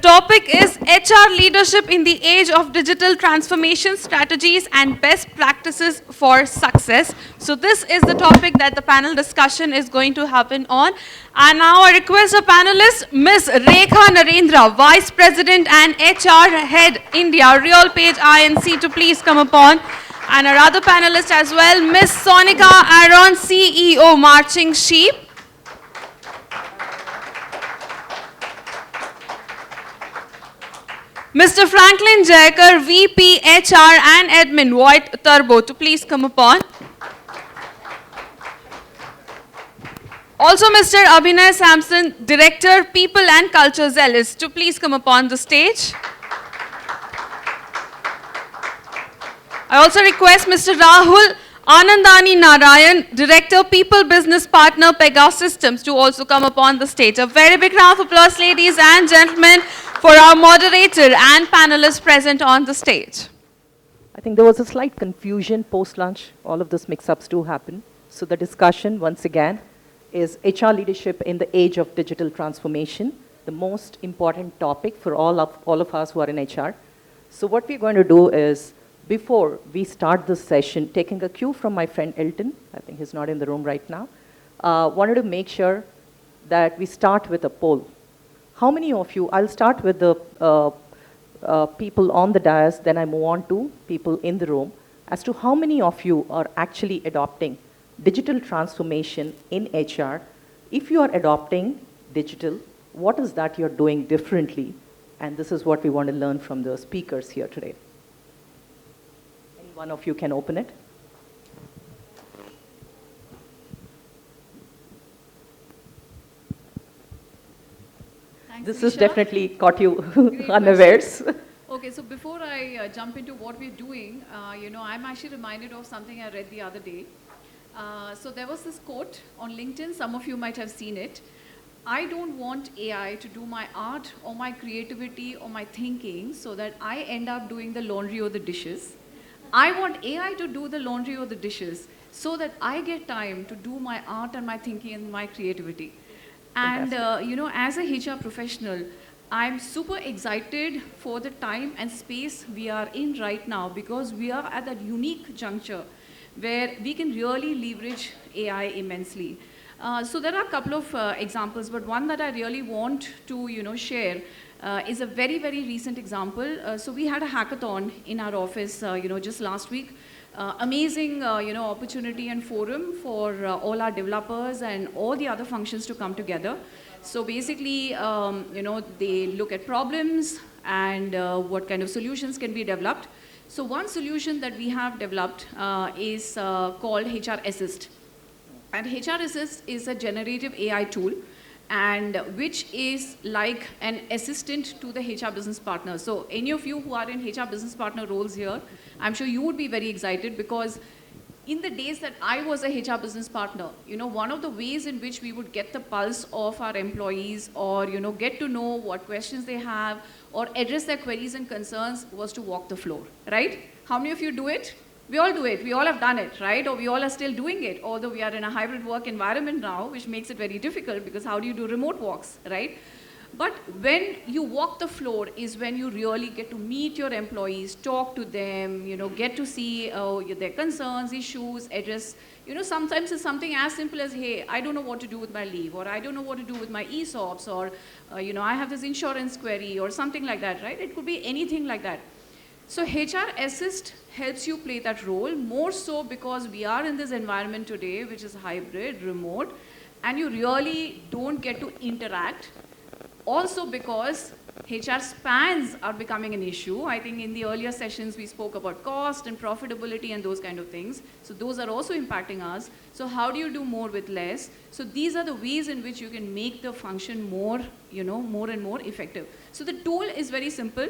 topic is HR leadership in the age of digital transformation strategies and best practices for success. So this is the topic that the panel discussion is going to happen on. And now I request our panelist, Ms. Rekha Narendra, Vice President and HR Head, India, RealPage INC, to please come upon. And our other panelist as well, Ms. Sonica, Aron, CEO, MarchingSheep. Mr. Franklin Jayakar, VP, HR and Admin, Voith Turbo, to please come upon. Also Mr. Abhinay Samson, Director, People and Culture, Zelis, to please come upon the stage. I also request Mr. Rahul Anandani Narayan, Director, People Business Partner, Pegasystems, to also come upon the stage. A very big round of applause, ladies and gentlemen, for our moderator and panelists present on the stage. I think there was a slight confusion post-lunch. All of these mix-ups do happen. So the discussion, once again, is HR leadership in the age of digital transformation, the most important topic for all of us who are in HR. So what we're going to do is, before we start this session, taking a cue from my friend Elton, I think he's not in the room right now, wanted to make sure that we start with a poll. How many of you, I'll start with the people on the dais, then I move on to people in the room, as to how many of you are actually adopting digital transformation in HR. If you are adopting digital, what is that you're doing differently? And this is what we want to learn from the speakers here today. Any one of you can open it. Thanks, This Sirisha. has definitely caught you unawares. Okay, so before I jump into what we're doing, I'm actually reminded of something I read the other day. So there was this quote on LinkedIn, some of you might have seen it. I don't want AI to do my art or my creativity or my thinking so that I end up doing the laundry or the dishes. I want AI to do the laundry or the dishes so that I get time to do my art and my thinking and my creativity. And, as a HR professional, I'm super excited for the time and space we are in right now, because we are at that unique juncture where we can really leverage AI immensely. So there are a couple of examples, but one that I really want to share is a very, very recent example. So we had a hackathon in our office just last week. Amazing opportunity and forum for all our developers and all the other functions to come together. So basically, they look at problems and what kind of solutions can be developed. So one solution that we have developed is called HR Assist. And HR Assist is a generative AI tool, and which is like an assistant to the HR business partner. So any of you who are in HR business partner roles here, I'm sure you would be very excited, because in the days that I was a HR business partner, one of the ways in which we would get the pulse of our employees, or, get to know what questions they have or address their queries and concerns, was to walk the floor, right? How many of you do it? We all do it. We all have done it, right? Or we all are still doing it, although we are in a hybrid work environment now, which makes it very difficult, because how do you do remote walks, right? But when you walk the floor is when you really get to meet your employees, talk to them, get to see their concerns, issues, address. Sometimes it's something as simple as, hey, I don't know what to do with my leave, or I don't know what to do with my ESOPs, or, I have this insurance query, or something like that, right? It could be anything like that. So HR Assist helps you play that role, more so because we are in this environment today, which is hybrid, remote, and you really don't get to interact. Also because HR spans are becoming an issue. I think in the earlier sessions we spoke about cost and profitability and those kind of things. So those are also impacting us. So how do you do more with less? So these are the ways in which you can make the function more, more and more effective. So the tool is very simple.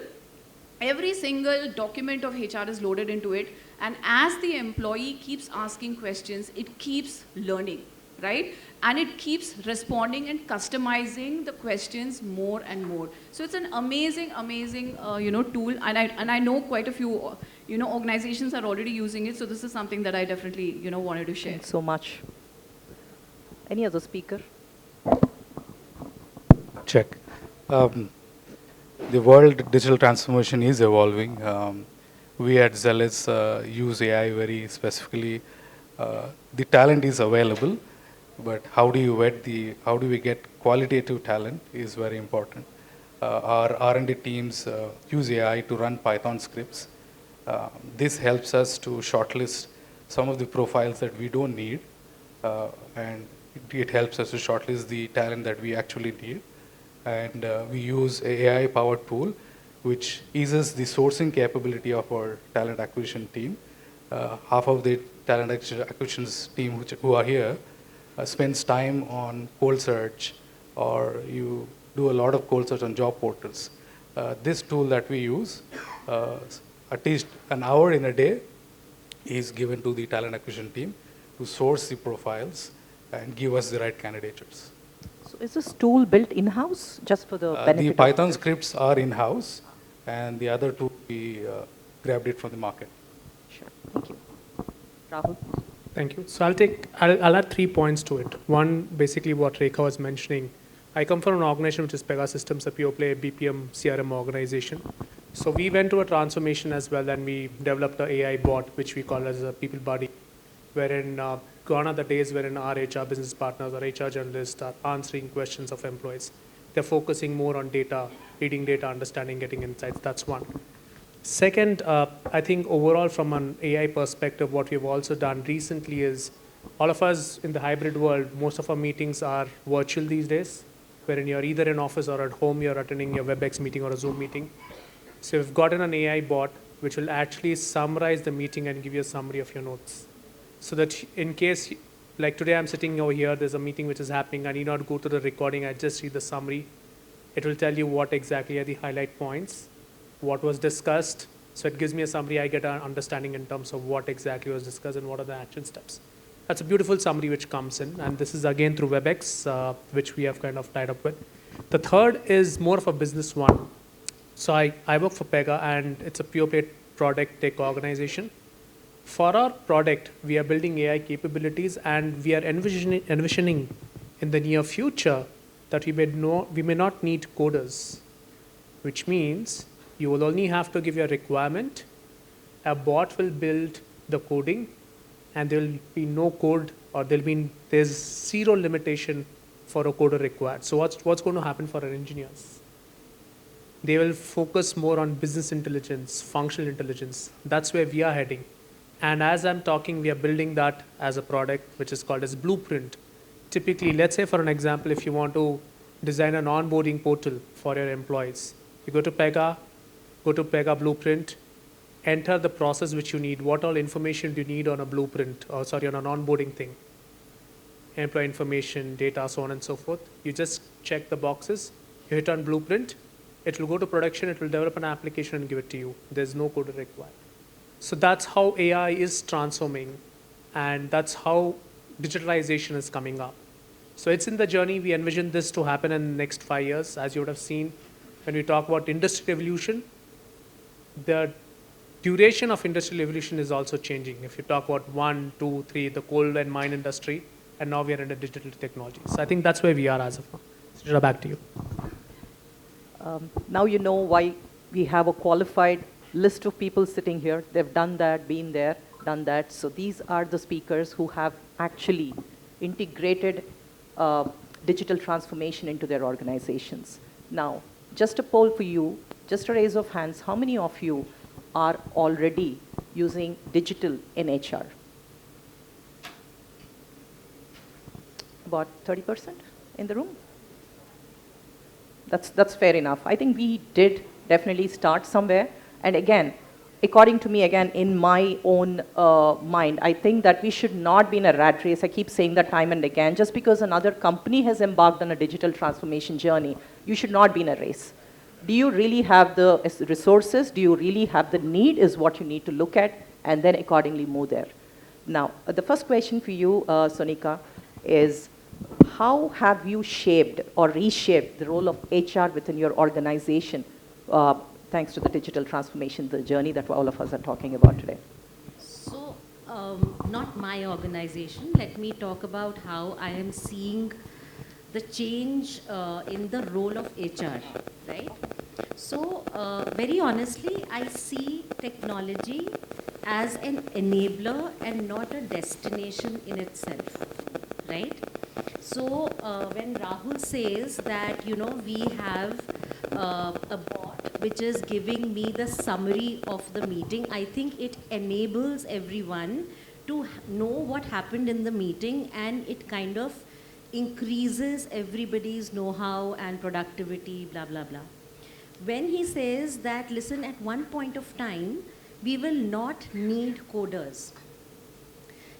Every single document of HR is loaded into it, and as the employee keeps asking questions, it keeps learning, right? And it keeps responding and customizing the questions more and more. So it's an amazing, amazing, tool, and I know quite a few, organizations are already using it. So this is something that I definitely, wanted to share. Thanks so much. Any other speaker? Check. the world digital transformation is evolving. We at Zelis use AI very specifically. The talent is available, but how do we get qualitative talent is very important. Our R&D teams use AI to run Python scripts. This helps us to shortlist some of the profiles that we don't need, and it helps us to shortlist the talent that we actually need. And we use AI-powered tool, which eases the sourcing capability of our talent acquisition team. Half of the talent acquisitions team who are here spends time on cold search, or you do a lot of cold search on job portals. This tool that we use, at least an hour in a day, is given to the talent acquisition team to source the profiles and give us the right candidatures. So is this tool built in-house just for the benefit? The Python scripts are in-house, and the other two we grabbed it from the market. Sure, thank you. Rahul? Thank you. So I'll add 3 points to it. One, basically what Rekha was mentioning. I come from an organization which is Pegasystems, a pure play BPM CRM organization. So we went to a transformation as well, and we developed an AI bot, which we call as a people buddy, wherein gone are the days wherein our HR business partners or HR journalists are answering questions of employees. They're focusing more on data, reading data, understanding, getting insights. That's one. Second, I think overall from an AI perspective, what we've also done recently is all of us in the hybrid world, most of our meetings are virtual these days, wherein you're either in office or at home, you're attending your WebEx meeting or a Zoom meeting. So we've gotten an AI bot which will actually summarize the meeting and give you a summary of your notes. So that in case, like today I'm sitting over here, there's a meeting which is happening, I need not go to the recording, I just read the summary. It will tell you what exactly are the highlight points, what was discussed. So it gives me a summary, I get an understanding in terms of what exactly was discussed and what are the action steps. That's a beautiful summary which comes in, and this is again through WebEx, which we have kind of tied up with. The third is more of a business one. So I work for Pega, and it's a pure play product tech organization. For our product, we are building AI capabilities, and we are envisioning in the near future that we may not need coders, which means you will only have to give your requirement, a bot will build the coding, and there will be no code, or there's zero limitation for a coder required. So what's going to happen for our engineers? They will focus more on business intelligence, functional intelligence. That's where we are heading. And as I'm talking, we are building that as a product, which is called as Blueprint. Typically, let's say for an example, if you want to design an onboarding portal for your employees, you go to Pega Blueprint, enter the process which you need, what all information do you need on a blueprint, on an onboarding thing. Employee information, data, so on and so forth. You just check the boxes, you hit on Blueprint, it will go to production, it will develop an application and give it to you. There's no code required. So that's how AI is transforming, and that's how digitalization is coming up. So it's in the journey. We envision this to happen in the next 5 years. As you would have seen, when we talk about industrial evolution, the duration of industrial evolution is also changing. If you talk about 1, 2, 3, the coal and mine industry, and now we are in the digital technology. So I think that's where we are as of now. Sirisha, back to you. Now you know why we have a qualified list of people sitting here. They've done that, been there, done that. So these are the speakers who have actually integrated digital transformation into their organizations. Now, just a poll for you, just a raise of hands, how many of you are already using digital in HR? About 30% in the room? That's fair enough. I think we did definitely start somewhere. And again, according to me, again, in my own mind, I think that we should not be in a rat race. I keep saying that time and again. Just because another company has embarked on a digital transformation journey, you should not be in a race. Do you really have the resources? Do you really have the need is what you need to look at, and then accordingly move there. Now, the first question for you, Sonica, is how have you shaped or reshaped the role of HR within your organization thanks to the digital transformation, the journey that all of us are talking about today? So, not my organization. Let me talk about how I am seeing the change in the role of HR, right? So, very honestly, I see technology as an enabler and not a destination in itself, right? So, when Rahul says that, you know, we have a bot which is giving me the summary of the meeting, I think it enables everyone to know what happened in the meeting, and it kind of increases everybody's know-how and productivity, blah, blah, blah. When he says that, listen, at one point of time, we will not need coders.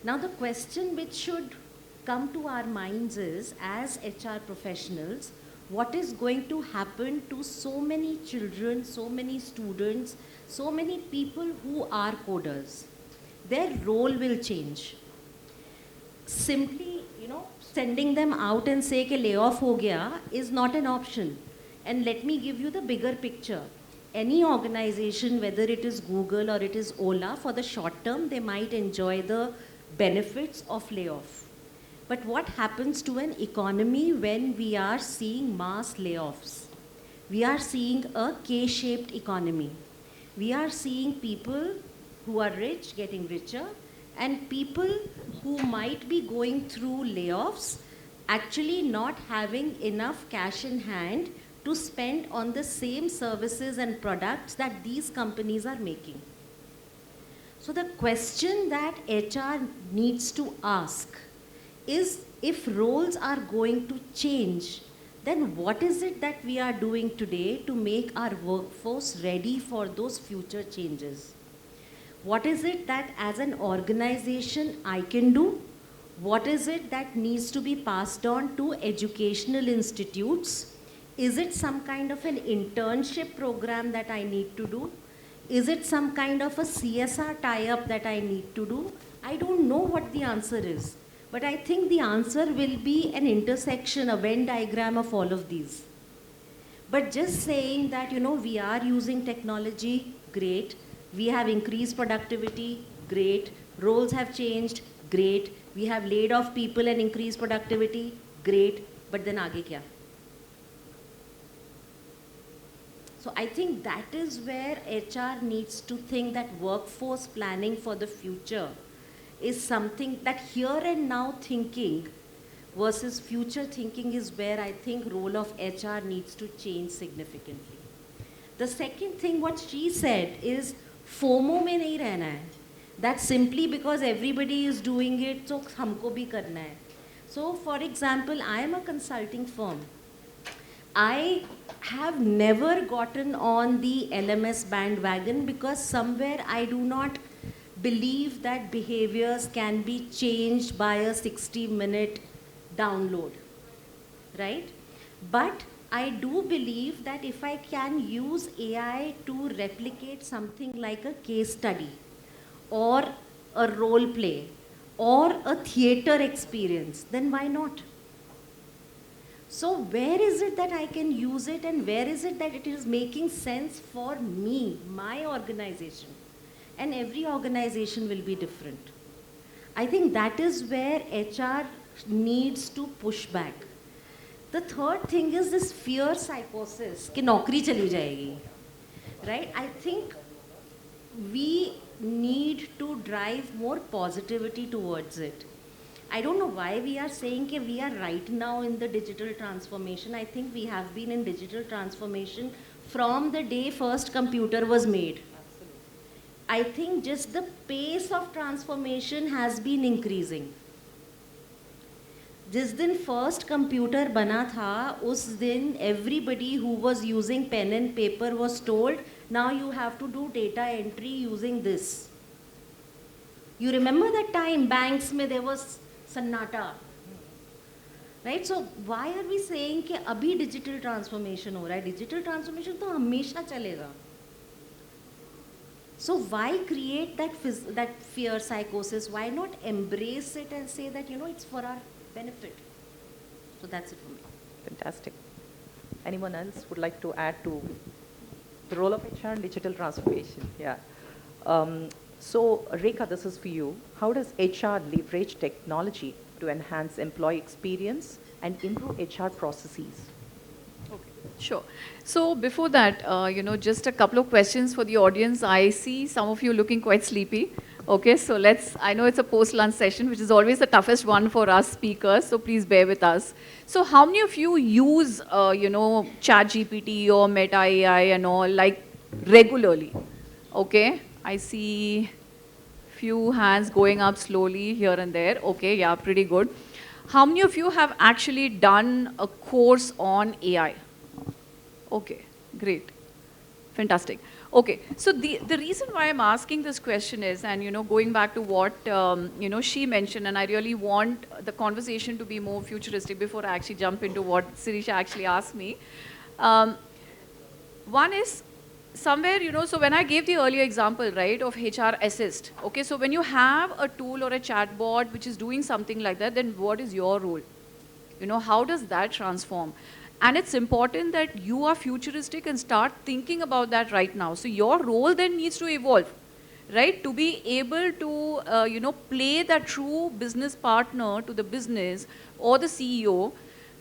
Now, the question which should come to our minds is, as HR professionals, what is going to happen to so many children, so many students, so many people who are coders? Their role will change. Simply, you know, sending them out and say कि layoff हो गया is not an option. And let me give you the bigger picture. Any organization, whether it is Google or it is Ola, for the short term, they might enjoy the benefits of layoff. But what happens to an economy when we are seeing mass layoffs? We are seeing a K-shaped economy. We are seeing people who are rich getting richer, and people who might be going through layoffs actually not having enough cash in hand to spend on the same services and products that these companies are making. So the question that HR needs to ask is, if roles are going to change, then what is it that we are doing today to make our workforce ready for those future changes? What is it that as an organization I can do? What is it that needs to be passed on to educational institutes? Is it some kind of an internship program that I need to do? Is it some kind of a CSR tie-up that I need to do? I don't know what the answer is. But I think the answer will be an intersection, a Venn diagram of all of these. But just saying that, you know, we are using technology, great. We have increased productivity, great. Roles have changed, great. We have laid off people and increased productivity, great. But then aage kya? So I think that is where HR needs to think that workforce planning for the future is something that here and now thinking versus future thinking is where I think role of HR needs to change significantly. The second thing what she said is FOMO में नहीं रहना है. That simply because everybody is doing it, so हमको भी करना है. So for example, I am a consulting firm. I have never gotten on the LMS bandwagon because somewhere I do not believe that behaviors can be changed by a 60-minute download, right? But I do believe that if I can use AI to replicate something like a case study or a role play or a theater experience, then why not? So where is it that I can use it, and where is it that it is making sense for me, my organization? And every organization will be different. I think that is where HR needs to push back. The third thing is this fear psychosis, कि नौकरी चली जाएगी, right? I think we need to drive more positivity towards it. I don't know why we are saying that we are right now in the digital transformation. I think we have been in digital transformation from the day first computer was made. I think just the pace of transformation has been increasing. जिस दिन first computer बना था, उस दिन everybody who was using pen and paper was told, now you have to do data entry using this. You remember that time banks में there was sannata, right? So why are we saying कि अभी digital transformation हो रहा है? Digital transformation तो हमेशा चलेगा. So why create that fear psychosis? Why not embrace it and say that, you know, it's for our benefit? So that's it for me. Fantastic. Anyone else would like to add to the role of HR in digital transformation? Yeah. So Rekha, this is for you. How does HR leverage technology to enhance employee experience and improve HR processes. Sure. So before that, just a couple of questions for the audience. I see some of you looking quite sleepy. Okay, so I know it's a post-lunch session, which is always the toughest one for us speakers, so please bear with us. So how many of you use, ChatGPT or Meta AI and all, like regularly? Okay, I see few hands going up slowly here and there. Okay, yeah, pretty good. How many of you have actually done a course on AI? Okay, great. Fantastic. Okay, so the reason why I'm asking this question is, and going back to what she mentioned, and I really want the conversation to be more futuristic before I actually jump into what Sirisha actually asked me. One is somewhere, so when I gave the earlier example, right, of HR assist, okay, so when you have a tool or a chatbot which is doing something like that, then what is your role? How does that transform? And it's important that you are futuristic and start thinking about that right now. So your role then needs to evolve, right? To be able to, play that true business partner to the business or the CEO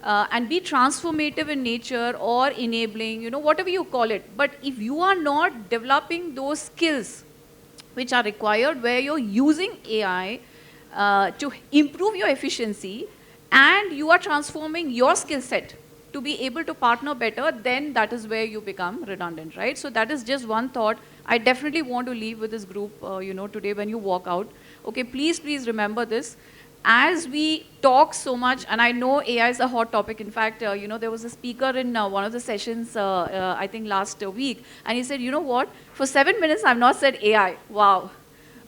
and be transformative in nature or enabling, whatever you call it. But if you are not developing those skills which are required where you're using AI to improve your efficiency and you are transforming your skill set to be able to partner better, then that is where you become redundant, right? So that is just one thought I definitely want to leave with this group, today when you walk out. Okay, please remember this. As we talk so much, and I know AI is a hot topic. In fact, there was a speaker in one of the sessions, I think last week, and he said, you know what, for 7 minutes I've not said AI. Wow.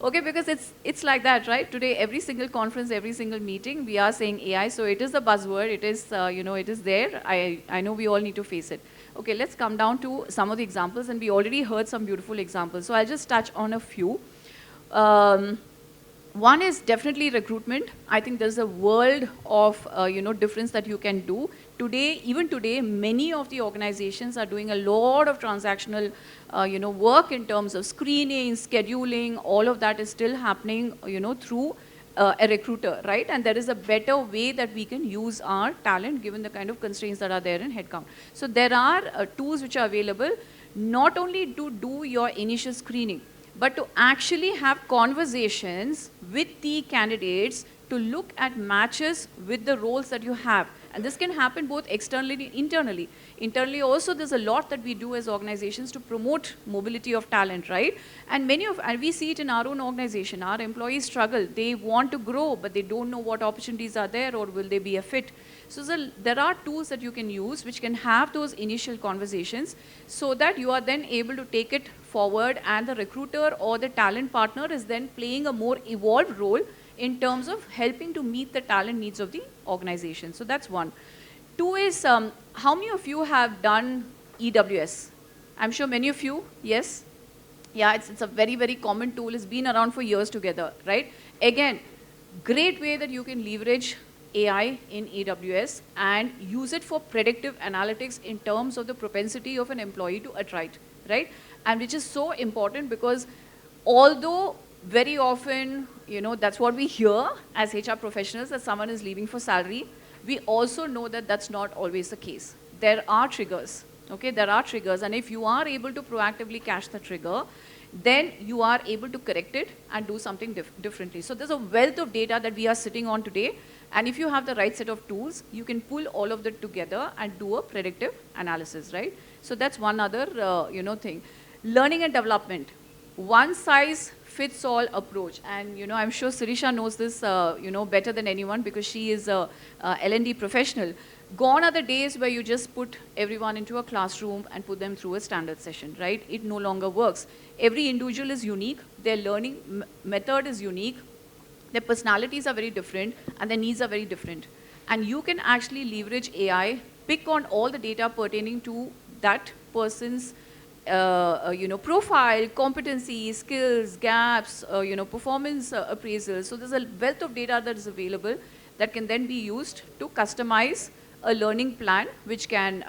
Okay, because it's like that, right? Today, every single conference, every single meeting, we are saying AI. So it is a buzzword. It is, it is there. I know we all need to face it. Okay, let's come down to some of the examples, and we already heard some beautiful examples. So I'll just touch on a few. One is definitely recruitment. I think there's a world of difference that you can do. Today, even today, many of the organizations are doing a lot of transactional work in terms of screening, scheduling. All of that is still happening through a recruiter, right? And there is a better way that we can use our talent given the kind of constraints that are there in headcount. So there are tools which are available not only to do your initial screening, but to actually have conversations with the candidates to look at matches with the roles that you have. And this can happen both externally and internally. Internally also, there's a lot that we do as organizations to promote mobility of talent, right? And and we see it in our own organization. Our employees struggle. They want to grow, but they don't know what opportunities are there or will they be a fit. So there are tools that you can use which can have those initial conversations so that you are then able to take it forward, and the recruiter or the talent partner is then playing a more evolved role in terms of helping to meet the talent needs of the organization. So that's one. Two is, how many of you have done EWS? I'm sure many of you, yes? Yeah, it's a very, very common tool. It's been around for years together, right? Again, great way that you can leverage AI in EWS and use it for predictive analytics in terms of the propensity of an employee to attract, right? And which is so important because although very often, that's what we hear as HR professionals, that someone is leaving for salary, we also know that that's not always the case. There are triggers, okay? There are triggers, and if you are able to proactively catch the trigger, then you are able to correct it and do something differently. So there's a wealth of data that we are sitting on today, and if you have the right set of tools, you can pull all of that together and do a predictive analysis, right? So that's one other, thing. Learning and development. One size fits all approach, and I'm sure Sirisha knows this better than anyone because she is a L&D professional. Gone are the days where you just put everyone into a classroom and put them through a standard session, right? It no longer works. Every individual is unique, their learning method is unique, their personalities are very different, and their needs are very different. And you can actually leverage AI, pick on all the data pertaining to that person's profile, competencies, skills, gaps, performance appraisals. So there's a wealth of data that is available that can then be used to customize a learning plan which can,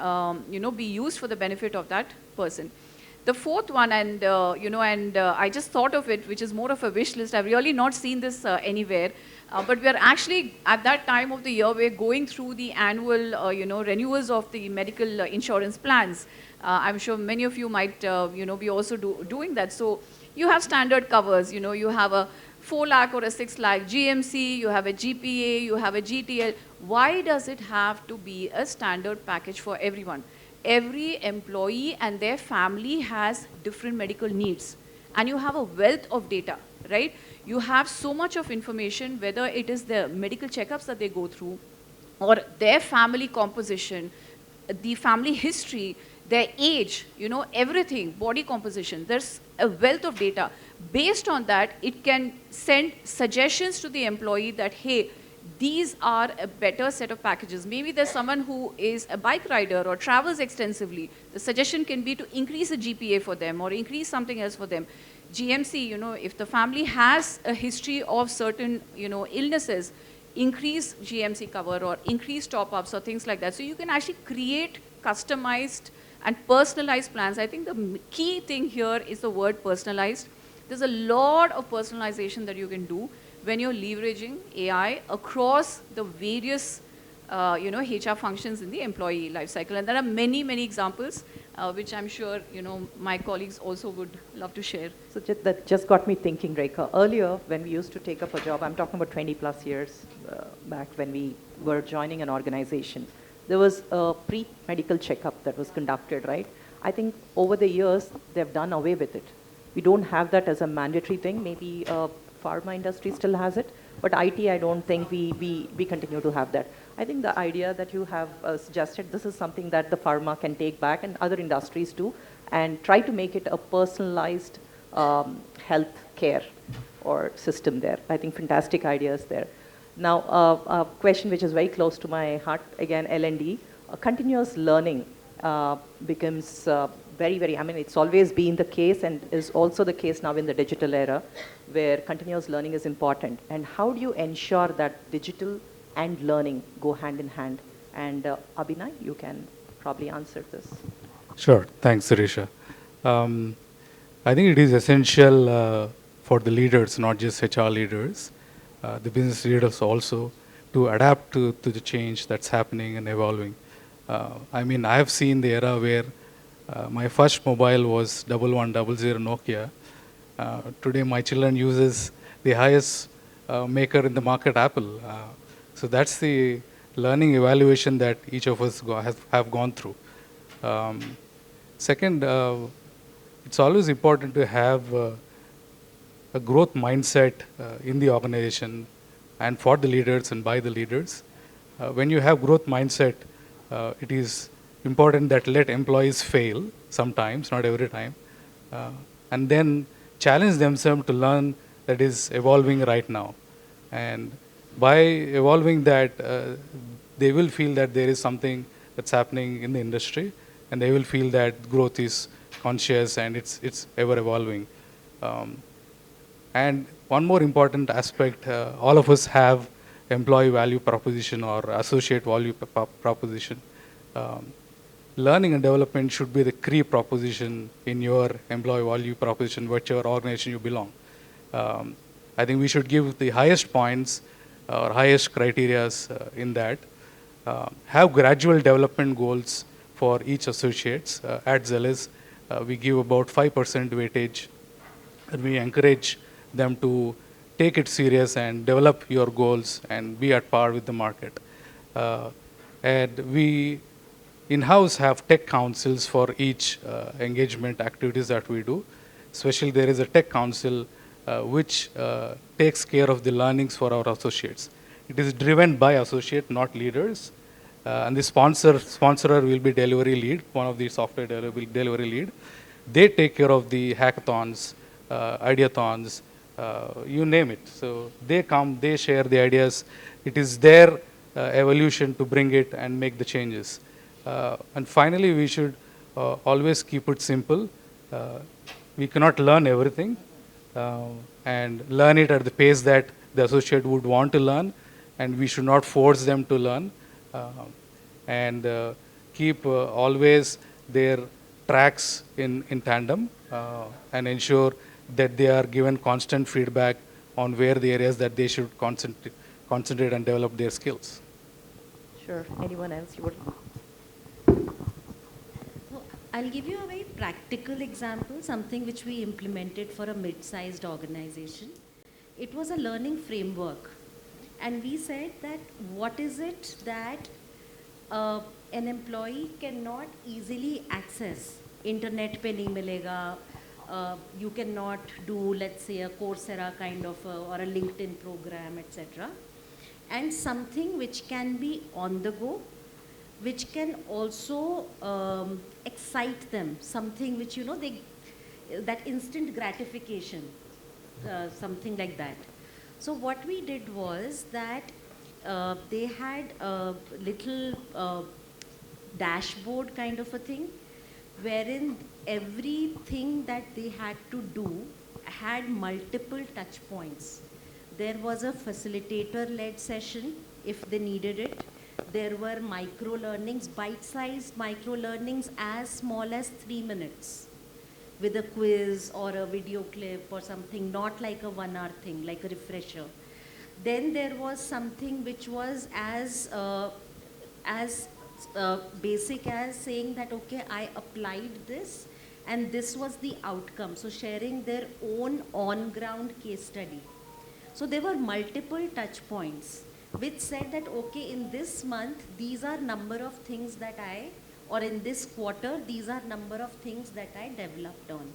be used for the benefit of that person. The fourth one, and I just thought of it, which is more of a wish list. I've really not seen this anywhere, but we are actually at that time of the year we're going through the annual, renewals of the medical insurance plans. I'm sure many of you might, be also doing that. So you have standard covers. You have a 4 lakh or a 6 lakh GMC. You have a GPA. You have a GTL. Why does it have to be a standard package for everyone? Every employee and their family has different medical needs, and you have a wealth of data, right? You have so much of information, whether it is the medical checkups that they go through, or their family composition, the family history, their age, everything, body composition. There's a wealth of data. Based on that, it can send suggestions to the employee that, hey, these are a better set of packages. Maybe there's someone who is a bike rider or travels extensively. The suggestion can be to increase a GPA for them or increase something else for them. GMC, if the family has a history of certain, illnesses, increase GMC cover or increase top-ups or things like that. So you can actually create customized and personalized plans. I think the key thing here is the word personalized. There's a lot of personalization that you can do when you're leveraging AI across the various, HR functions in the employee lifecycle. And there are many, many examples, which I'm sure, my colleagues also would love to share. So that just got me thinking, Rekha. Earlier, when we used to take up a job, I'm talking about 20 plus years back when we were joining an organization, there was a pre-medical checkup that was conducted, right? I think over the years, they've done away with it. We don't have that as a mandatory thing. Maybe pharma industry still has it, but IT, I don't think we continue to have that. I think the idea that you have suggested, this is something that the pharma can take back and other industries too, and try to make it a personalized health care or system there. I think fantastic ideas there. Now, a question which is very close to my heart, again, L&D, continuous learning becomes very, very, it's always been the case and is also the case now in the digital era where continuous learning is important. And how do you ensure that digital and learning go hand in hand? And Abhinay, you can probably answer this. Sure. Thanks, Sirisha. I think it is essential for the leaders, not just HR leaders, the business leaders also, to adapt to the change that's happening and evolving. I have seen the era where my first mobile was 1100 Nokia. Today, my children uses the highest maker in the market, Apple. So that's the learning evaluation that each of us have gone through. Second, it's always important to have a growth mindset in the organization and for the leaders and by the leaders. When you have growth mindset, it is important that let employees fail sometimes, not every time, and then challenge themselves to learn that is evolving right now. And by evolving that, they will feel that there is something that's happening in the industry, and they will feel that growth is conscious and it's ever evolving. And one more important aspect, all of us have employee value proposition or associate value proposition. Learning and development should be the key proposition in your employee value proposition, whichever organization you belong. I think we should give the highest points or highest criteria in that. Have gradual development goals for each associates. At Zelis, we give about 5% weightage, and we encourage them to take it serious and develop your goals and be at par with the market. And we in-house have tech councils for each engagement activities that we do. Especially there is a tech council which takes care of the learnings for our associates. It is driven by associate, not leaders. And the sponsorer will be delivery lead, one of the software delivery lead. They take care of the hackathons, ideathons, you name it. So they come, they share the ideas. It is their evolution to bring it and make the changes. And finally, we should always keep it simple. We cannot learn everything and learn it at the pace that the associate would want to learn, and we should not force them to learn. And keep always their tracks in tandem and ensure that they are given constant feedback on where the areas that they should concentrate and develop their skills. Sure. Anyone else you would? So I'll give you a very practical example, something which we implemented for a mid-sized organization. It was a learning framework. And we said that what is it that an employee cannot easily access? Internet pe nahi milega, you cannot do, let's say, a Coursera kind of or a LinkedIn program, etc. And something which can be on the go, which can also excite them, something which, that instant gratification, something like that. So what we did was that they had a little dashboard kind of a thing, wherein everything that they had to do had multiple touch points. There was a facilitator-led session if they needed it. There were micro-learnings, bite-sized micro-learnings as small as 3 minutes with a quiz or a video clip or something, not like a 1 hour thing, like a refresher. Then there was something which was as basic as saying that, okay, I applied this and this was the outcome. So sharing their own on-ground case study. So there were multiple touch points which said that, okay, in this month, these are number of things that or in this quarter, these are number of things that I developed on.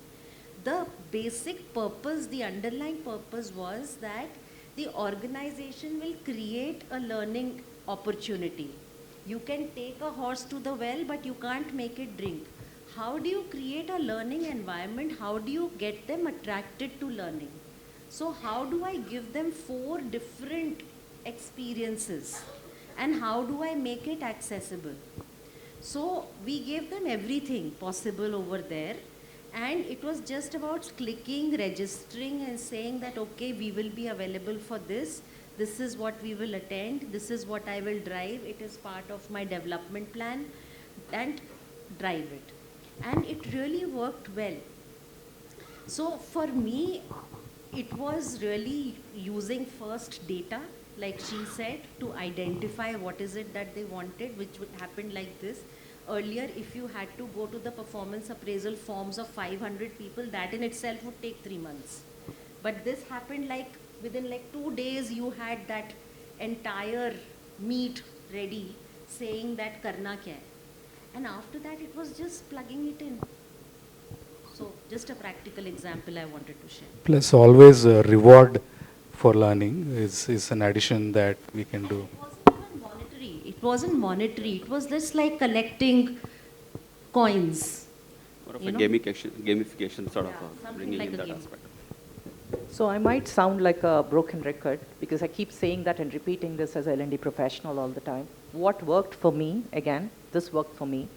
The basic purpose, the underlying purpose was that the organization will create a learning opportunity. You can take a horse to the well, but you can't make it drink. How do you create a learning environment? How do you get them attracted to learning? So how do I give them 4 different experiences? And how do I make it accessible? So we gave them everything possible over there. And it was just about clicking, registering and saying that, okay, we will be available for this. This is what we will attend. This is what I will drive. It is part of my development plan, and drive it. And it really worked well. So for me, it was really using first data, like she said, to identify what is it that they wanted, which would happen like this. Earlier, if you had to go to the performance appraisal forms of 500 people, that in itself would take 3 months. But this happened like within like 2 days, you had that entire meet ready saying that karna kya hai. And after that, it was just plugging it in. So just a practical example I wanted to share. Plus always reward for learning is an addition that we can do. It wasn't monetary. It was just like collecting coins. More of a gamification sort of bringing like in a that game. aspect. So I might sound like a broken record because I keep saying that and repeating this as a L&D professional all the time. What worked for me, again, this worked for me,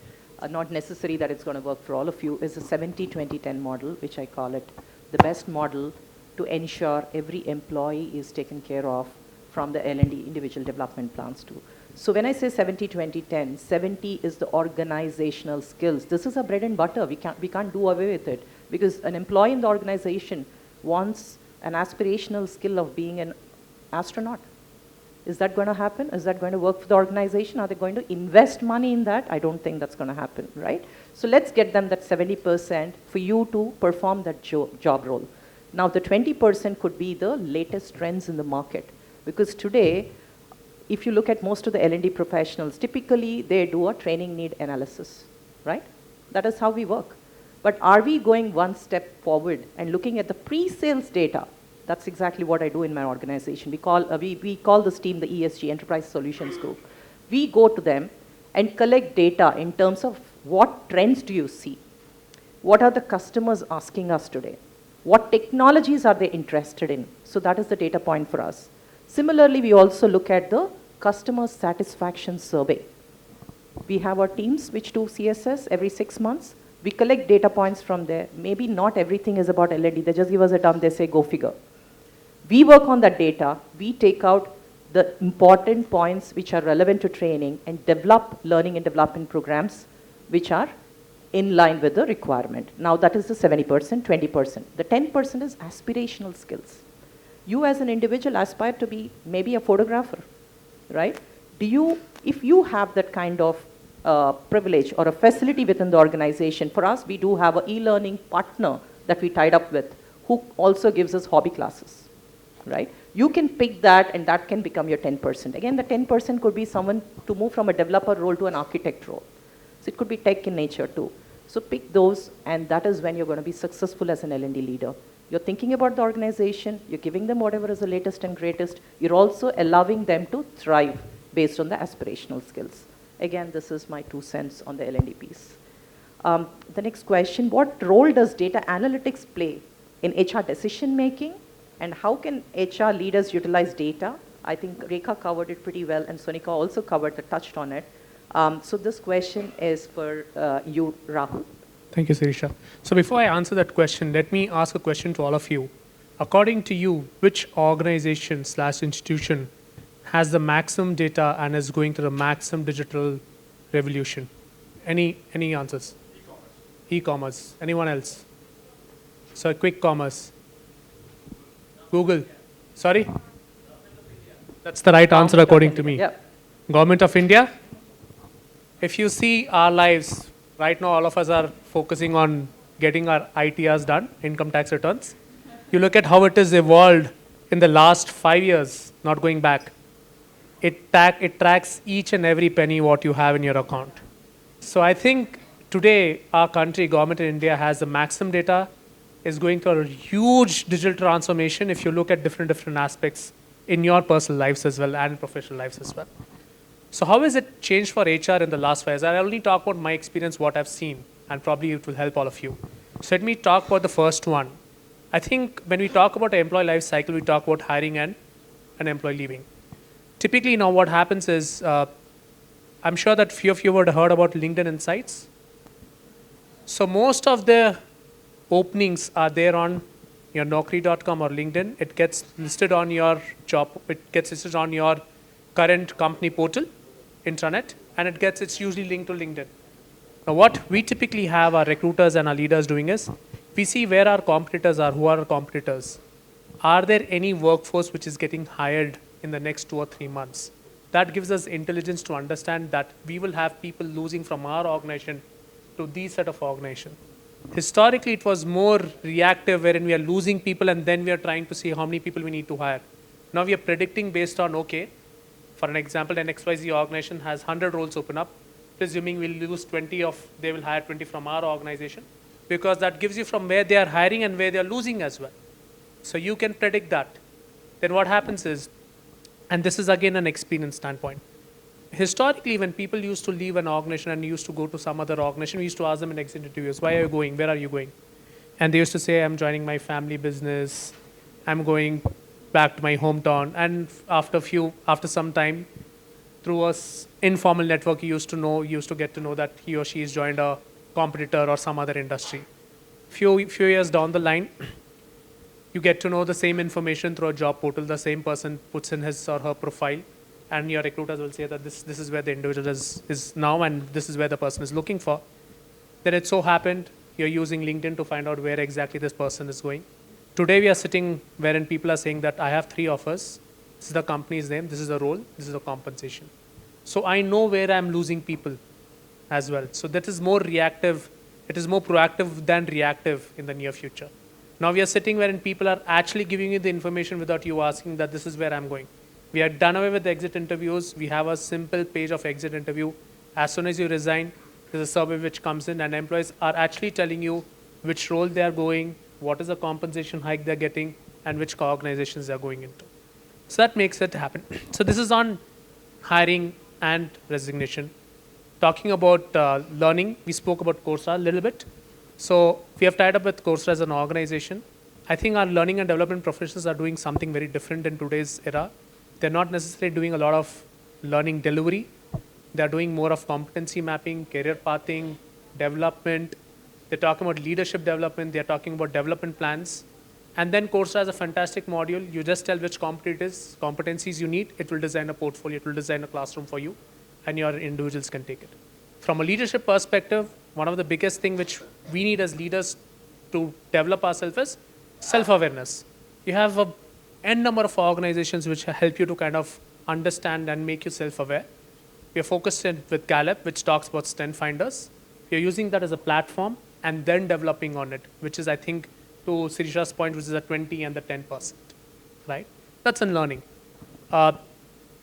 not necessary that it's going to work for all of you, is a 70-20-10 model, which I call it the best model to ensure every employee is taken care of from the L&D individual development plans too. So when I say 70-20-10, 70 is the organizational skills. This is a bread and butter. We can't do away with it because an employee in the organization wants an aspirational skill of being an astronaut. Is that going to happen? Is that going to work for the organization? Are they going to invest money in that? I don't think that's going to happen, right? So let's get them that 70% for you to perform that job role. Now the 20% could be the latest trends in the market. Because today, if you look at most of the L&D professionals, typically they do a training need analysis, right? That is how we work. But are we going one step forward and looking at the pre-sales data? That's exactly what I do in my organization. We call this team the ESG, Enterprise Solutions Group. We go to them and collect data in terms of what trends do you see? What are the customers asking us today? What technologies are they interested in? So that is the data point for us. Similarly, we also look at the customer satisfaction survey. We have our teams which do CSS every 6 months. We collect data points from there. Maybe not everything is about L&D. They just give us a dump, they say, go figure. We work on that data. We take out the important points which are relevant to training and develop learning and development programs which are in line with the requirement. Now that is the 70%, 20%. The 10% is aspirational skills. You as an individual aspire to be maybe a photographer, right? If you have that kind of privilege or a facility within the organization, for us, we do have an e-learning partner that we tied up with, who also gives us hobby classes, right? You can pick that and that can become your 10%. Again, the 10% could be someone to move from a developer role to an architect role. So it could be tech in nature too. So pick those, and that is when you're going to be successful as an L&D leader. You're thinking about the organization, you're giving them whatever is the latest and greatest, you're also allowing them to thrive based on the aspirational skills. Again, this is my 2 cents on the L&D piece. The next question, what role does data analytics play in HR decision making, and how can HR leaders utilize data? I think Rekha covered it pretty well, and Sonica also touched on it. So this question is for you, Rahul. Thank you, Sirisha. So before I answer that question, let me ask a question to all of you. According to you, which organization/institution has the maximum data and is going through the maximum digital revolution? Any answers? E-commerce. Anyone else? So quick commerce. Google. Sorry? That's the right answer according to me. Yep. Government of India. If you see our lives, right now all of us are focusing on getting our ITRs done, income tax returns. You look at how it has evolved in the last 5 years, not going back. It tracks each and every penny what you have in your account. So I think today our country, government in India, has the maximum data, is going through a huge digital transformation if you look at different aspects in your personal lives as well and professional lives as well. So how has it changed for HR in the last 5 years? I'll only talk about my experience, what I've seen, and probably it will help all of you. So let me talk about the first one. I think when we talk about an employee life cycle, we talk about hiring and an employee leaving. Typically now what happens is, I'm sure that few of you would have heard about LinkedIn Insights. So most of the openings are there on your Naukri.com or LinkedIn. It gets listed on your job, it gets listed on your current company portal, intranet, and it's usually linked to LinkedIn. Now what we typically have our recruiters and our leaders doing is, we see where our competitors are, who are our competitors. Are there any workforce which is getting hired in the next 2 or 3 months? That gives us intelligence to understand that we will have people losing from our organization to these set of organizations. Historically, it was more reactive, wherein we are losing people and then we are trying to see how many people we need to hire. Now we are predicting based on, okay, for an example, an XYZ organization has 100 roles open up, presuming we'll lose 20 they will hire 20 from our organization, because that gives you from where they are hiring and where they are losing as well. So you can predict that. Then what happens is, and this is again an experience standpoint, historically when people used to leave an organization and used to go to some other organization, we used to ask them in exit interviews, why are you going, where are you going? And they used to say, I'm joining my family business, I'm going back to my hometown. And after some time, through a informal network, you used to get to know that he or she has joined a competitor or some other industry. Few years down the line, you get to know the same information through a job portal. The same person puts in his or her profile, and your recruiters will say that this is where the individual is now, and this is where the person is looking for. Then it so happened you're using LinkedIn to find out where exactly this person is going. Today we are sitting wherein people are saying that I have 3 offers. This is the company's name, this is the role, this is the compensation. So I know where I'm losing people as well. So that is more reactive. It is more proactive than reactive in the near future. Now we are sitting wherein people are actually giving you the information without you asking that this is where I'm going. We are done away with the exit interviews. We have a simple page of exit interview. As soon as you resign, there's a survey which comes in, and employees are actually telling you which role they are going, what is the compensation hike they're getting, and which organizations they're going into. So that makes it happen. So this is on hiring and resignation. Talking about learning, we spoke about Coursera a little bit. So we have tied up with Coursera as an organization. I think our learning and development professionals are doing something very different in today's era. They're not necessarily doing a lot of learning delivery. They're doing more of competency mapping, career pathing, development. They're talking about leadership development. They're talking about development plans. And then Coursera is a fantastic module. You just tell which competencies you need. It will design a portfolio. It will design a classroom for you, and your individuals can take it. From a leadership perspective, one of the biggest thing which we need as leaders to develop ourselves is self-awareness. You have a n number of organizations which help you to kind of understand and make you self-aware. We are focused in with Gallup, which talks about strength finders. We are using that as a platform and then developing on it, which is, I think, to Sirisha's point, which is the 20 and the 10%, right? That's in learning. And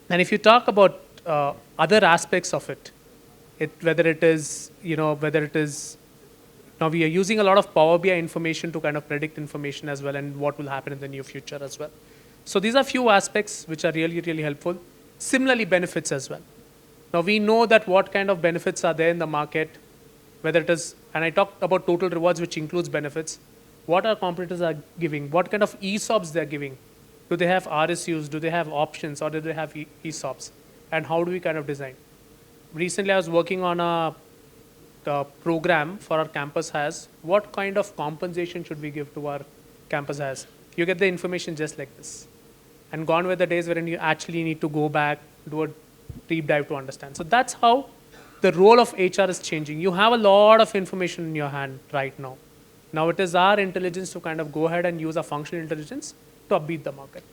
if you talk about other aspects of it, whether it is, now we are using a lot of Power BI information to kind of predict information as well and what will happen in the near future as well. So these are few aspects which are really, really helpful. Similarly, benefits as well. Now we know that what kind of benefits are there in the market, whether it is, and I talked about total rewards, which includes benefits, what our competitors are giving, what kind of ESOPs they're giving. Do they have RSUs, do they have options, or do they have ESOPs? And how do we kind of design? Recently, I was working on a program for our campus has. What kind of compensation should we give to our campus has? You get the information just like this. And gone were the days when you actually need to go back, do a deep dive to understand. So that's how the role of HR is changing. You have a lot of information in your hand right now. Now it is our intelligence to kind of go ahead and use our functional intelligence to upbeat the market.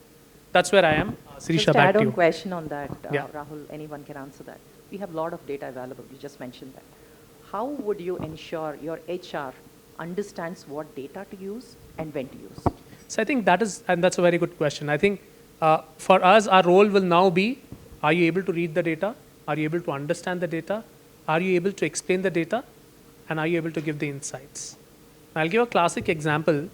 That's where I am. Sirisha, Just back to add-on you. question on that, Yeah. Rahul, anyone can answer that. We have a lot of data available, you just mentioned that. How would you ensure your HR understands what data to use and when to use? So I think that is, and that's a very good question. I think for us, our role will now be, are you able to read the data? Are you able to understand the data? Are you able to explain the data? And are you able to give the insights? I'll give a classic example.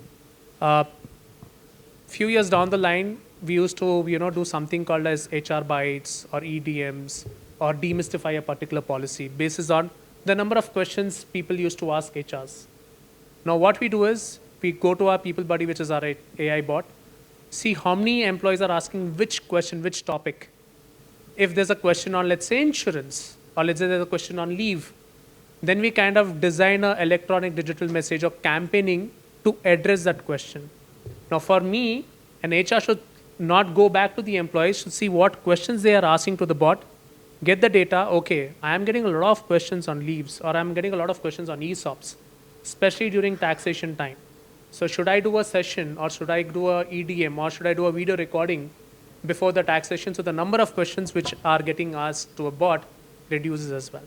Few years down the line, we used to do something called as HR bites or EDMs or demystify a particular policy basis on the number of questions people used to ask HRs. Now what we do is, we go to our People Buddy, which is our AI bot, see how many employees are asking which question, which topic. If there's a question on, let's say, insurance, or let's say there's a question on leave, then we kind of design an electronic digital message or campaigning to address that question. Now for me, an HR should not go back to the employees, should see what questions they are asking to the bot, get the data, okay, I am getting a lot of questions on leaves, or I'm getting a lot of questions on ESOPs, especially during taxation time. So should I do a session, or should I do a EDM, or should I do a video recording before the taxation? So the number of questions which are getting asked to a bot reduces as well,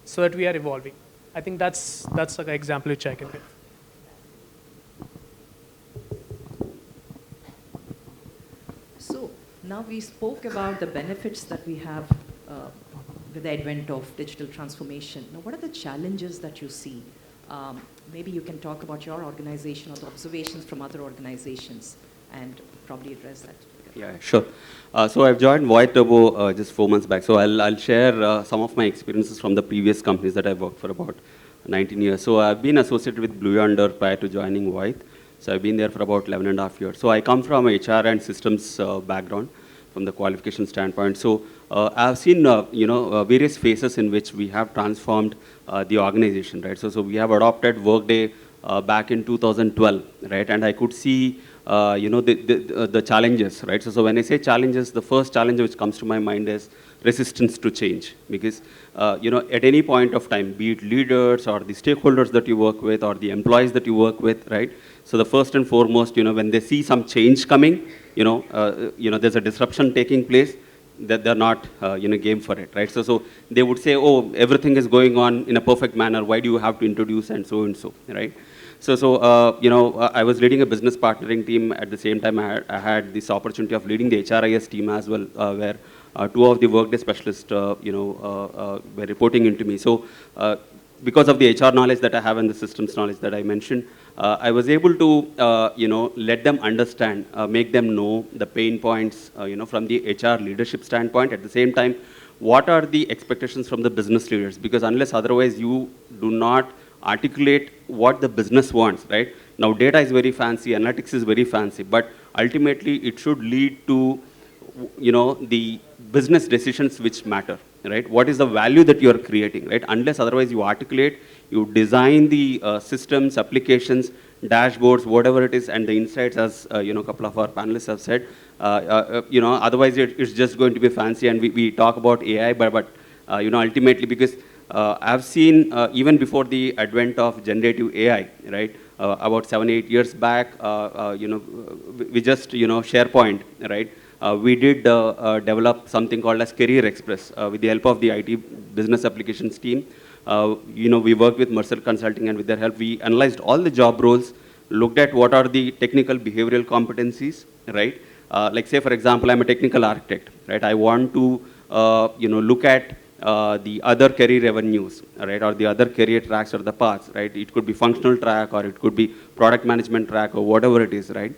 so that we are evolving. I think that's an example which I can give. So now we spoke about the benefits that we have with the advent of digital transformation. Now, what are the challenges that you see? Maybe you can talk about your organization or the observations from other organizations and probably address that. Yeah, sure. So I've joined Voith just 4 months back. So I'll share some of my experiences from the previous companies that I've worked for about 19 years. So I've been associated with Blue Yonder prior to joining Voith. So I've been there for about 11.5 years. So I come from HR and systems background from the qualification standpoint. So I've seen various phases in which we have transformed the organization, right? So we have adopted Workday back in 2012, right? And I could see the challenges, right? So when I say challenges, the first challenge which comes to my mind is resistance to change, because at any point of time, be it leaders or the stakeholders that you work with or the employees that you work with, right? So the first and foremost, when they see some change coming, there's a disruption taking place, that they're not game for it, right? So they would say, oh, everything is going on in a perfect manner, why do you have to introduce and so, right? So I was leading a business partnering team. At the same time, I had this opportunity of leading the HRIS team as well, where two of the Workday specialists, were reporting into me. So because of the HR knowledge that I have and the systems knowledge that I mentioned, I was able to, let them understand, make them know the pain points, from the HR leadership standpoint. At the same time, what are the expectations from the business leaders? Because unless otherwise you do not articulate what the business wants, right? Now data is very fancy, analytics is very fancy, but ultimately it should lead to, the business decisions which matter, right? What is the value that you are creating, right? Unless otherwise you articulate, you design the systems, applications, dashboards, whatever it is, and the insights, as a couple of our panelists have said, otherwise it's just going to be fancy, and we talk about AI, but ultimately, because I've seen even before the advent of generative AI, right? About 7, 8 years back, we just, SharePoint, right? We did develop something called as Career Express with the help of the IT business applications team. We worked with Mercer Consulting, and with their help, we analyzed all the job roles, looked at what are the technical behavioral competencies, right? Like say, for example, I'm a technical architect, right? I want to, look at the other career avenues, right? Or the other career tracks or the paths, right? It could be functional track, or it could be product management track, or whatever it is, right?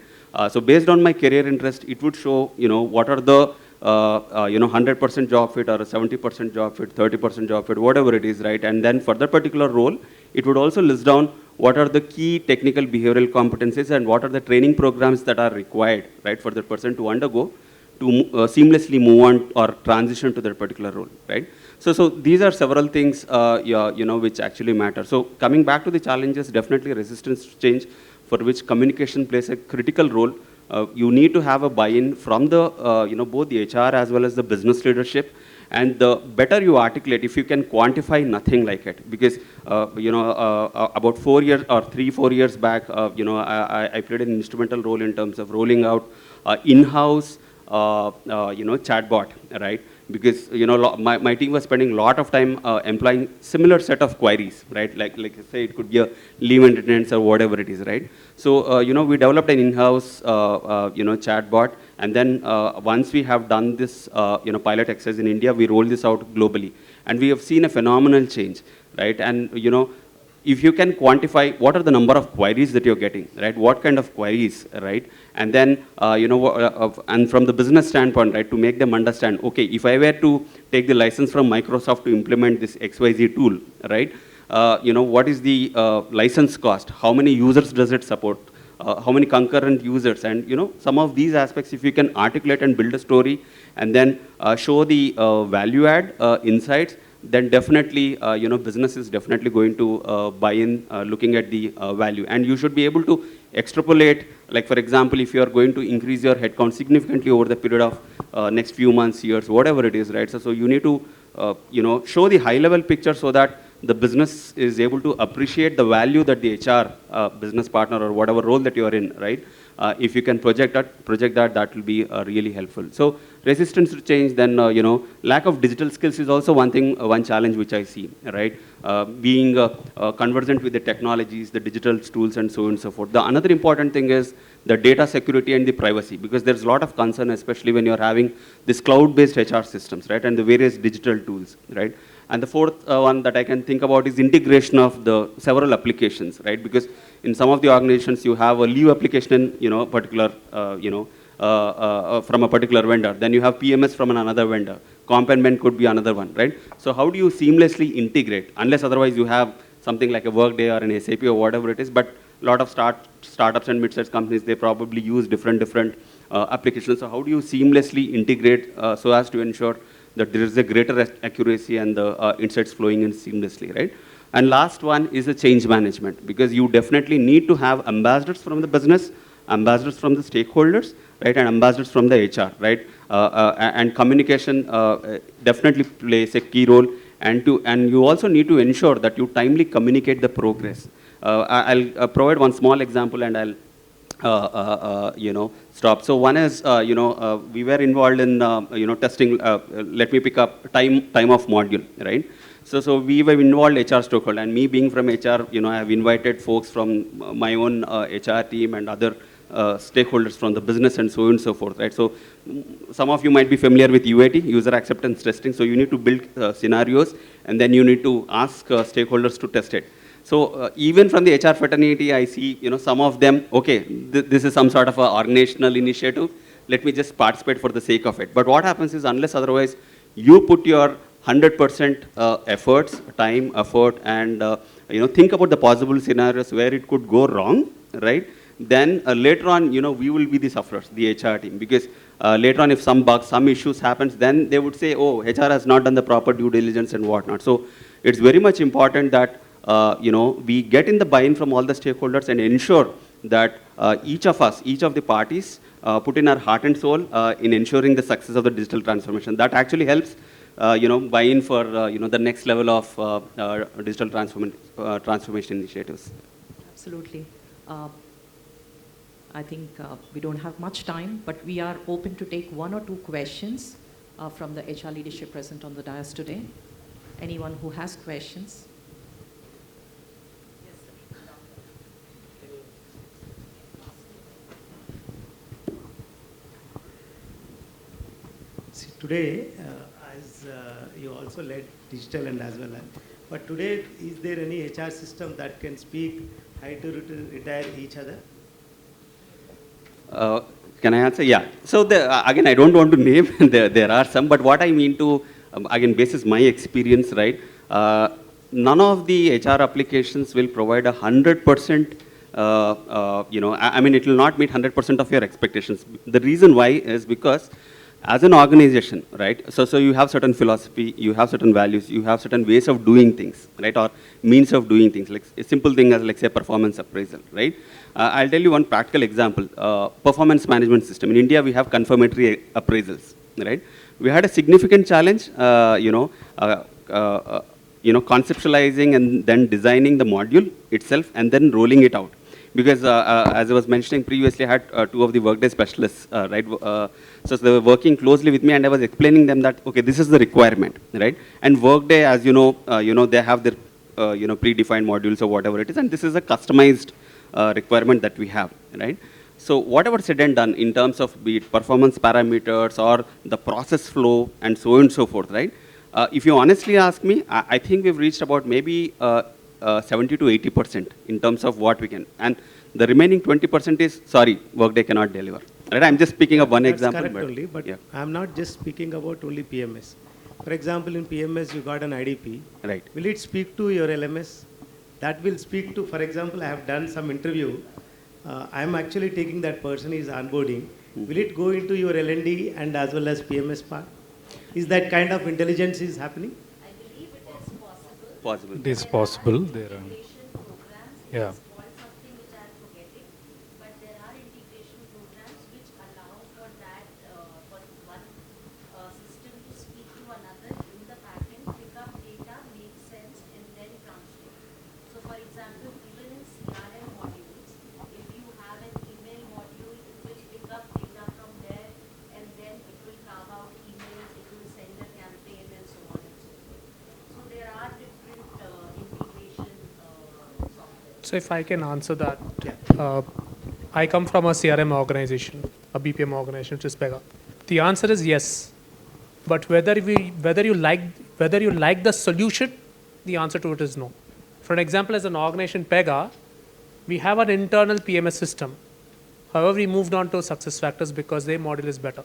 So based on my career interest, it would show, what are the 100% job fit, or a 70% job fit, 30% job fit, whatever it is, right? And then for that particular role, it would also list down what are the key technical behavioral competencies and what are the training programs that are required, right, for the person to undergo to seamlessly move on or transition to that particular role, right? So these are several things, which actually matter. So coming back to the challenges, definitely resistance to change, for which communication plays a critical role. You need to have a buy-in from the, both the HR as well as the business leadership. And the better you articulate, if you can quantify, nothing like it. Because, about 4 years or 3-4 years back, I played an instrumental role in terms of rolling out in-house, chatbot, right? Because, my team was spending a lot of time employing similar set of queries, right? Like say it could be a leave maintenance or whatever it is, right? So, we developed an in-house, chatbot. And then once we have done this, pilot exercise in India, we roll this out globally. And we have seen a phenomenal change, right? And, if you can quantify what are the number of queries that you're getting, right? What kind of queries, right? And then, and from the business standpoint, right, to make them understand, okay, if I were to take the license from Microsoft to implement this XYZ tool, right? What is the license cost? How many users does it support? How many concurrent users? And, some of these aspects, if you can articulate and build a story and then show the value add insights, then definitely, business is definitely going to buy in looking at the value. And you should be able to extrapolate, like for example, if you are going to increase your headcount significantly over the period of next few months, years, whatever it is, right? So you need to, show the high level picture so that the business is able to appreciate the value that the HR business partner or whatever role that you are in, right? If you can project that, that will be really helpful. So resistance to change, then, lack of digital skills is also one challenge which I see, right? Being conversant with the technologies, the digital tools, and so on and so forth. The another important thing is the data security and the privacy, because there's a lot of concern, especially when you're having this cloud-based HR systems, right? And the various digital tools, right? And the fourth one that I can think about is integration of the several applications, right? Because in some of the organizations, you have a leave application in, particular, from a particular vendor. Then you have PMS from another vendor. Comp and Ben could be another one, right? So how do you seamlessly integrate? Unless otherwise you have something like a Workday or an SAP or whatever it is, but a lot of startups and mid-sized companies, they probably use different applications. So how do you seamlessly integrate so as to ensure that there is a greater accuracy and the insights flowing in seamlessly, right? And last one is the change management, because you definitely need to have ambassadors from the business, ambassadors from the stakeholders, right, and ambassadors from the HR, right? And communication definitely plays a key role, and you also need to ensure that you timely communicate the progress. I'll provide one small example, and I'll stop. So one is, we were involved in, testing, let me pick up time of module, right? So we were involved HR stakeholder, and me being from HR, I have invited folks from my own HR team and other stakeholders from the business and so on and so forth, right? So some of you might be familiar with UAT, user acceptance testing. So you need to build scenarios, and then you need to ask stakeholders to test it. So even from the HR fraternity, I see, some of them, okay, this is some sort of a organizational initiative. Let me just participate for the sake of it. But what happens is, unless otherwise you put your 100% efforts, time, effort, and think about the possible scenarios where it could go wrong, right? Then later on, we will be the sufferers, the HR team, because later on, if some bugs, some issues happens, then they would say, oh, HR has not done the proper due diligence and whatnot. So it's very much important that we get in the buy-in from all the stakeholders and ensure that each of the parties, put in our heart and soul in ensuring the success of the digital transformation. That actually helps buy-in for, the next level of digital transformation initiatives. Absolutely. I think we don't have much time, but we are open to take one or two questions from the HR leadership present on the dais today. Anyone who has questions? See, today, as you also led digital and as well, but today, is there any HR system that can speak hire to retire each other? Can I answer? Yeah. So again, I don't want to name, there are some, but what I mean to, again, basis my experience, right? None of the HR applications will provide 100%, I mean, it will not meet 100% of your expectations. The reason why is because as an organization, right, so you have certain philosophy, you have certain values, you have certain ways of doing things, right, or means of doing things, like a simple thing as, like, say, performance appraisal, right? I'll tell you one practical example. Performance management system. In India, we have confirmatory appraisals, right? We had a significant challenge, conceptualizing and then designing the module itself and then rolling it out. Because as I was mentioning previously, I had two of the Workday specialists, right? So they were working closely with me, and I was explaining them that, okay, this is the requirement, right? And Workday, as you know, they have their, predefined modules or whatever it is, and this is a customized requirement that we have, right? So whatever said and done in terms of be it performance parameters or the process flow and so on and so forth, right? If you honestly ask me, I think we've reached about maybe 70 to 80% in terms of what we can. And the remaining 20% is, sorry, Workday cannot deliver. Right? I'm just picking up one example. That's correct only, but yeah. I'm not just speaking about only PMS. For example, in PMS, you got an IDP. Right. Will it speak to your LMS? That will speak to, for example, I have done some interview. I'm actually taking that person, is onboarding. Will it go into your L&D and as well as PMS part? Is that kind of intelligence is happening? I believe it is possible. Possible. It is possible. There are, Integration programs, yeah. it's called something which I am forgetting, but there are integration programs which allow for that, for one system to speak to another in the backend, pick up data, make sense, and then translate. So for example, even in CRM modules, if you have an email module, it will pick up data from there, and then it will carve out emails, it will send a campaign, and so on and so forth. So there are different integration software. So if I can answer that, I come from a CRM organization, a BPM organization, which is Pega. The answer is yes, but whether you like the solution, the answer to it is no. For an example, as an organization, Pega, we have an internal PMS system. However, we moved on to SuccessFactors because their model is better.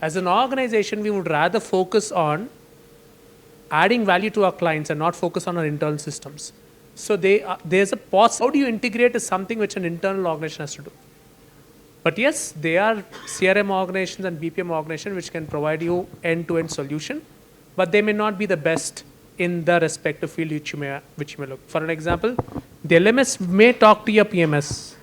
As an organization, we would rather focus on adding value to our clients and not focus on our internal systems. So there's a pause. How do you integrate is something which an internal organization has to do. But yes, they are CRM organizations and BPM organizations which can provide you end-to-end solution, but they may not be the best in the respective field which you may look. For an example, the LMS may talk to your PMS,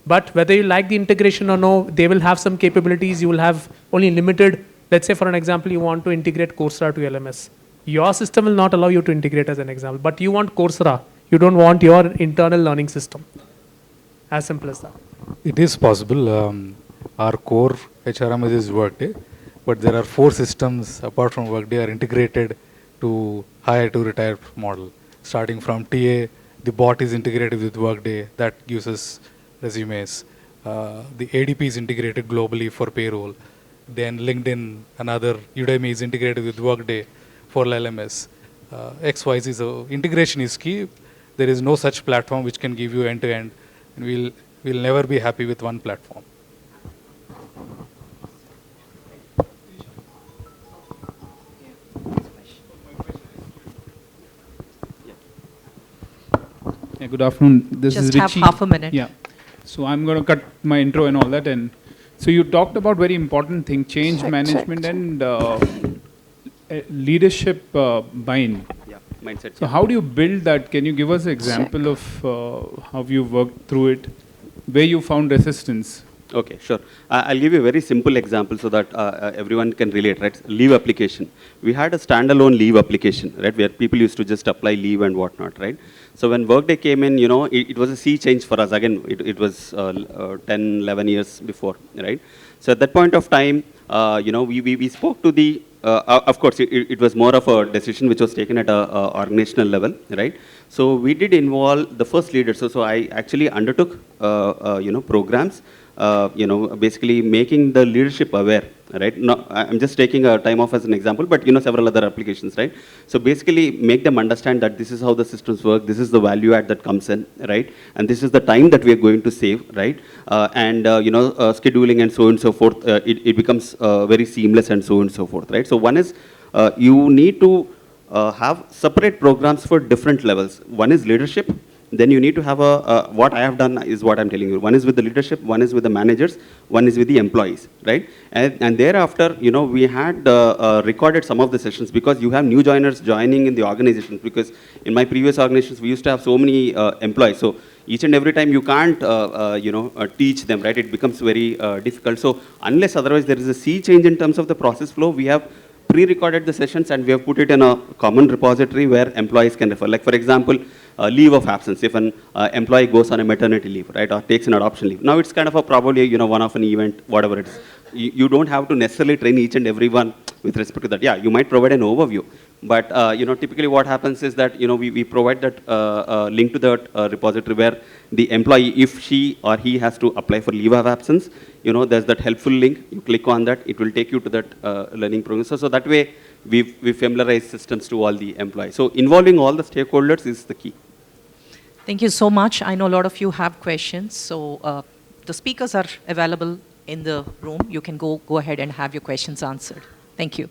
but whether you like the integration or no, they will have some capabilities. You will have only limited. Let's say, for an example, you want to integrate Coursera to LMS. Your system will not allow you to integrate, as an example, but you want Coursera. You don't want your internal learning system. As simple as that. it is possible. Our core HRMS is Workday, but there are 4 systems apart from Workday are integrated to hire to retire model. Starting from TA, the bot is integrated with Workday, that gives us resumes. The ADP is integrated globally for payroll. Then LinkedIn, another Udemy is integrated with Workday for LMS. XYZ, so integration is key. There is no such platform which can give you end-to-end, and we'll never be happy with one platform. Yeah, good afternoon. This is Just have Richie. half a minute. Yeah. So I'm going to cut my intro and all that. And so you talked about very important thing, change management and leadership buy-in. Yeah, mindset. So how do you build that? Can you give us an example of how you worked through it, where you found resistance? Okay, sure. I'll give you a very simple example so that everyone can relate, right? Leave application. We had a standalone leave application, right, where people used to just apply leave and whatnot, right? So when Workday came in, it was a sea change for us. Again, it was 10, 11 years before, right? So at that point of time, we spoke to the, of course, it was more of a decision which was taken at a organizational level, right? So we did involve the first leader. So I actually undertook, programs, basically making the leadership aware, right? No, I'm just taking a time off as an example, but several other applications, right? So basically make them understand that this is how the systems work, this is the value add that comes in, right? And this is the time that we are going to save, right? Scheduling and so on and so forth, it becomes very seamless and so on and so forth, right? So one is you need to have separate programs for different levels. One is leadership. Then you need to have what I have done is what I'm telling you. One is with the leadership, one is with the managers, one is with the employees, right? And thereafter, we had recorded some of the sessions because you have new joiners joining in the organizations, because in my previous organizations, we used to have so many employees. So each and every time you can't, teach them, right? It becomes very difficult. So unless otherwise there is a sea change in terms of the process flow, we have pre-recorded the sessions and we have put it in a common repository where employees can refer. Like for example, leave of absence, if an employee goes on a maternity leave, right, or takes an adoption leave. Now it's kind of a probably, one of an event, whatever it is. You don't have to necessarily train each and everyone with respect to that. Yeah, you might provide an overview. But, typically what happens is that, we provide that link to that repository where the employee, if she or he has to apply for leave of absence, there's that helpful link. You click on that, it will take you to that learning program. So that way, we familiarize systems to all the employees. So involving all the stakeholders is the key. Thank you so much. I know a lot of you have questions. So the speakers are available in the room. You can go ahead and have your questions answered. Thank you.